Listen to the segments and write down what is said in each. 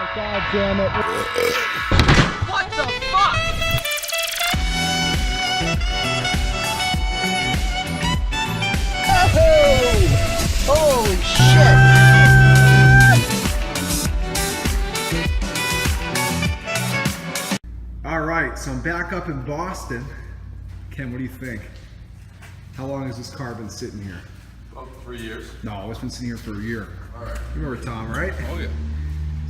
God damn it. What the fuck? Oh! Holy shit! Alright, so I'm back up in Boston. Ken, what do you think? How long has this car been sitting here? About 3 years. No, it's been sitting here for a year. Alright. You remember Tom, right? Oh yeah.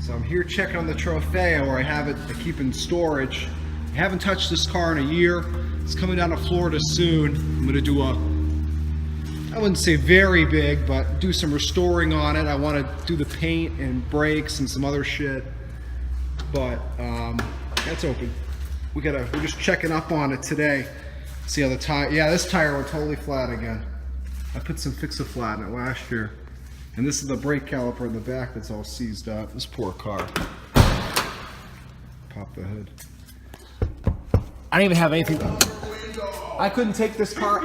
So I'm here checking on the Trofeo, where I have it to keep in storage. I haven't touched this car in a year. It's coming down to Florida soon. I'm gonna do I wouldn't say very big, but do some restoring on it. I want to do the paint and brakes and some other shit. But that's open. We're just checking up on it today. See how the tire. Yeah, this tire went totally flat again. I put some Fix-A-Flat in it last year. And this is the brake caliper in the back that's all seized up. This poor car. Pop the hood. I didn't even have anything. I couldn't take this car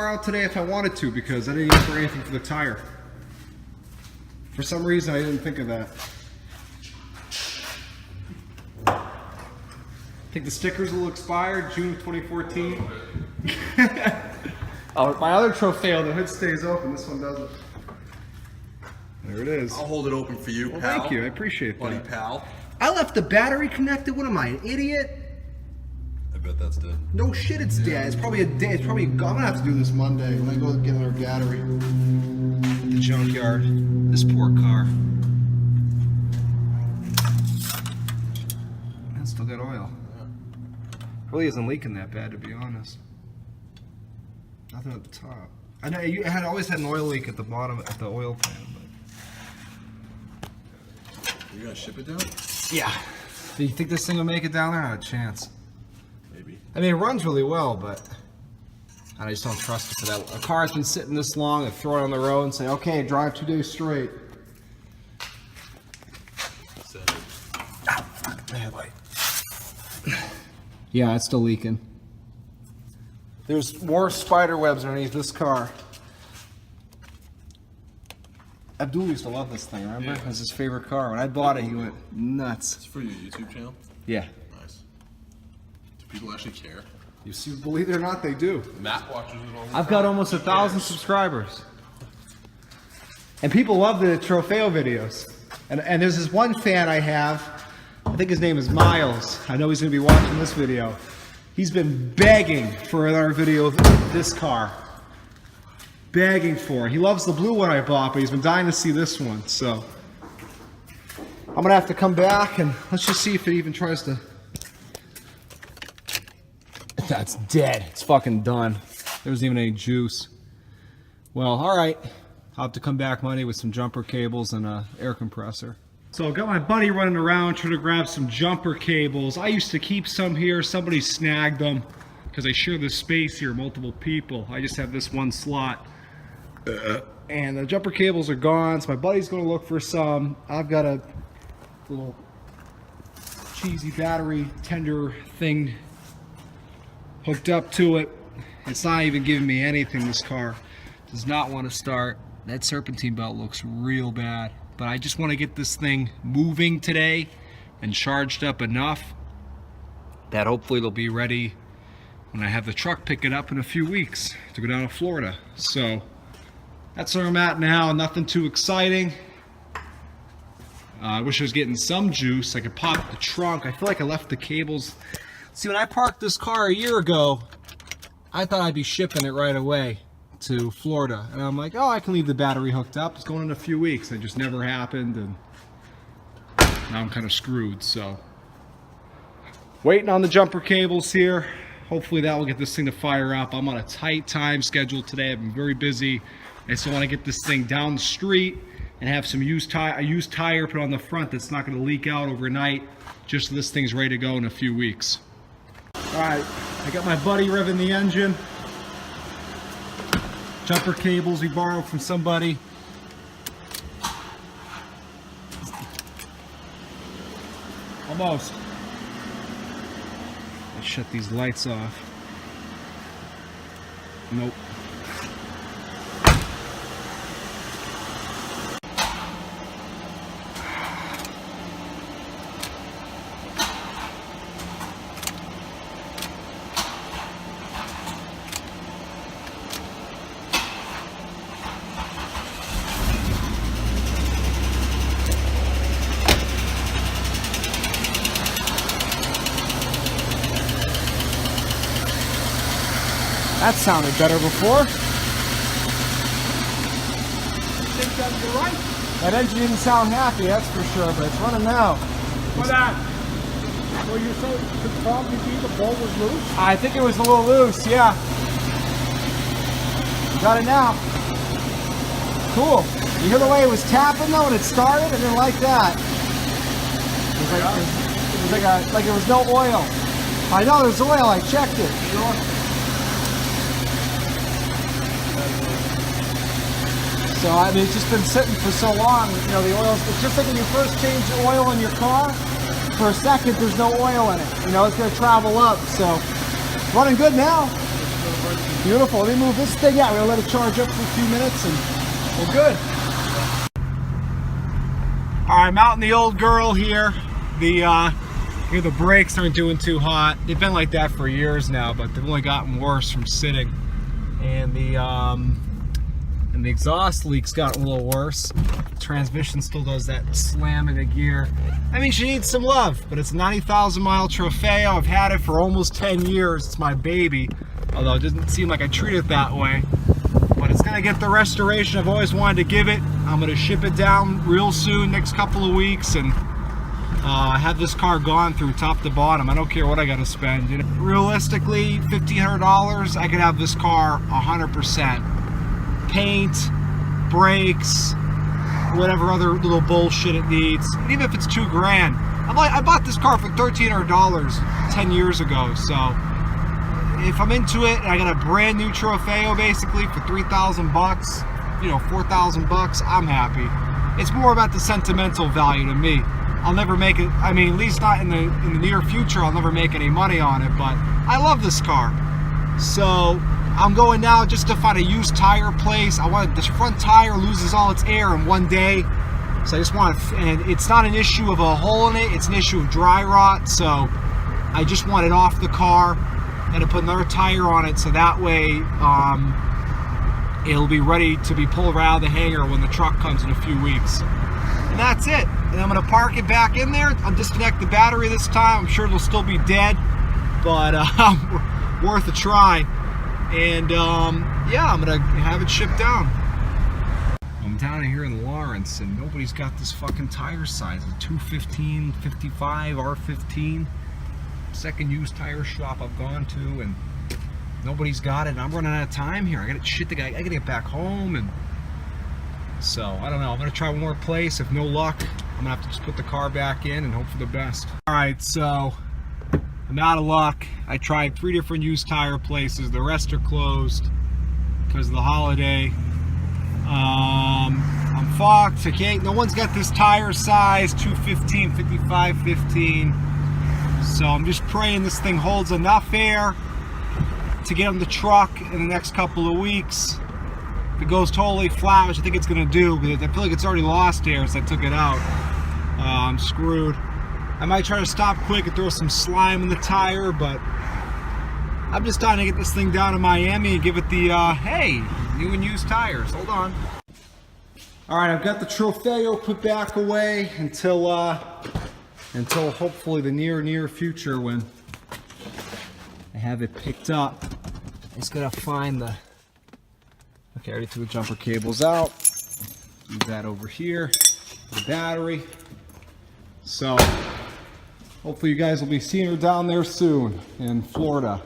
out today if I wanted to, because I didn't use for anything for the tire. For some reason I didn't think of that. I think the stickers will expire June of 2014. Oh, my other Trofeo, the hood stays open, this one doesn't. There it is. I'll hold it open for you, Well, pal. thank you, I appreciate Buddy that. pal. I left the battery connected. What am I, an idiot? I bet that's dead. No shit, it's dead. It's probably a day. It's probably. I'm gonna have to do this Monday when I go get another battery. The junkyard. This poor car. Man, still got oil. Really isn't leaking that bad, to be honest. Nothing at the top. I know you had always had an oil leak at the bottom at the oil pan, but. You gonna ship it down? Yeah. Do you think this thing will make it down there? Not a chance. Maybe. I mean, it runs really well, but I just don't trust it for that. A car's been sitting this long, I throw it on the road and say, okay, drive 2 days straight. The headlight. Yeah, it's still leaking. There's more spider webs underneath this car. Abdul used to love this thing, remember? Yeah. It was his favorite car. When I bought it, he went nuts. It's for your YouTube channel? Yeah. Nice. Do people actually care? You see, believe it or not, they do. Matt watches it all the I've got almost 1,000 subscribers. And people love the Trofeo videos. And there's this one fan I have, I think his name is Miles. I know he's going to be watching this video. He's been begging for another video of this car. Begging for it. He loves the blue one I bought, but he's been dying to see this one. So I'm going to have to come back and let's just see if it even tries to... That's dead. It's fucking done. There wasn't even any juice. Well, alright. I'll have to come back Monday with some jumper cables and an air compressor. So I've got my buddy running around trying to grab some jumper cables. I used to keep some here. Somebody snagged them because I share this space here, multiple people. I just have this one slot. And the jumper cables are gone, so my buddy's going to look for some. I've got a little cheesy battery tender thing hooked up to it. It's not even giving me anything. This car does not want to start. That serpentine belt looks real bad, but I just want to get this thing moving today and charged up enough that hopefully it'll be ready when I have the truck pick it up in a few weeks to go down to Florida. So that's where I'm at now. Nothing too exciting. I wish I was getting some juice. I could pop the trunk. I feel like I left the cables. See, when I parked this car a year ago, I thought I'd be shipping it right away to Florida. And I'm like, oh, I can leave the battery hooked up. It's going in a few weeks. It just never happened. And now I'm kind of screwed. So waiting on the jumper cables here. Hopefully that will get this thing to fire up. I'm on a tight time schedule today. I've been very busy. I still want to get this thing down the street and have some used tire put on the front that's not going to leak out overnight, just so this thing's ready to go in a few weeks. Alright, I got my buddy revving the engine. Jumper cables we borrowed from somebody. Almost. Let's shut these lights off. Nope. That sounded better before. Think that you're right? That engine didn't sound happy, that's for sure, but it's running now. Well, you're so could probably be the ball was loose. I think it was a little loose, yeah. Got it now. Cool. You hear the way it was tapping though when it started? I didn't like that. It was like there was no oil. I know there's oil, I checked it. So I mean, it's just been sitting for so long. You know, the oil's, it's just like when you first change the oil in your car. For a second, there's no oil in it. You know, it's going to travel up. So, running good now. Beautiful. Let me move this thing out. We're going to let it charge up for a few minutes and we're good. All right, I'm out in the old girl here. The brakes aren't doing too hot. They've been like that for years now, but they've only gotten worse from sitting. And the exhaust leak's gotten a little worse. The transmission still does that slam in the gear. I mean, she needs some love, but it's a 90,000 mile Trofeo. I've had it for almost 10 years. It's my baby, although it doesn't seem like I treat it that way. But it's gonna get the restoration I've always wanted to give it. I'm gonna ship it down real soon, next couple of weeks, and have this car gone through top to bottom. I don't care what I gotta spend. You know, realistically, $1,500, I could have this car 100%. Paint, brakes, whatever other little bullshit it needs. Even if it's $2,000. I bought this car for $1,300 10 years ago, so if I'm into it and I got a brand new Trofeo basically for 3,000 bucks, you know, 4,000 bucks, I'm happy. It's more about the sentimental value to me. I'll never make it, I mean, at least not in the near future, I'll never make any money on it, but I love this car. So I'm going now just to find a used tire place. I want this front tire loses all its air in one day. So I just want to, and it's not an issue of a hole in it, it's an issue of dry rot. So I just want it off the car and to put another tire on it so that way it'll be ready to be pulled right out of the hangar when the truck comes in a few weeks. And that's it. And I'm gonna park it back in there. I'll disconnect the battery this time. I'm sure it'll still be dead, but worth a try. And yeah, I'm gonna have it shipped down. I'm down here in Lawrence and nobody's got this fucking tire size. A 215, 55, R15. Second used tire shop I've gone to and nobody's got it. And I'm running out of time here. I gotta get back home, and so I don't know. I'm gonna try one more place. If no luck, I'm gonna have to just put the car back in and hope for the best. All right, so I'm out of luck. I tried 3 different used tire places. The rest are closed because of the holiday. I'm fucked. Okay, no one's got this tire size, 215, 55, 15. So I'm just praying this thing holds enough air to get on the truck in the next couple of weeks. If it goes totally flat, which I think it's gonna do, because I feel like it's already lost air since I took it out, I'm screwed. I might try to stop quick and throw some slime in the tire, but I'm just trying to get this thing down to Miami and give it the, hey, new and used tires. Hold on. All right, I've got the Trofeo put back away until hopefully the near future when I have it picked up. I just gotta find the, okay, I already threw the jumper cables out. Leave that over here, the battery. So hopefully you guys will be seeing her down there soon in Florida.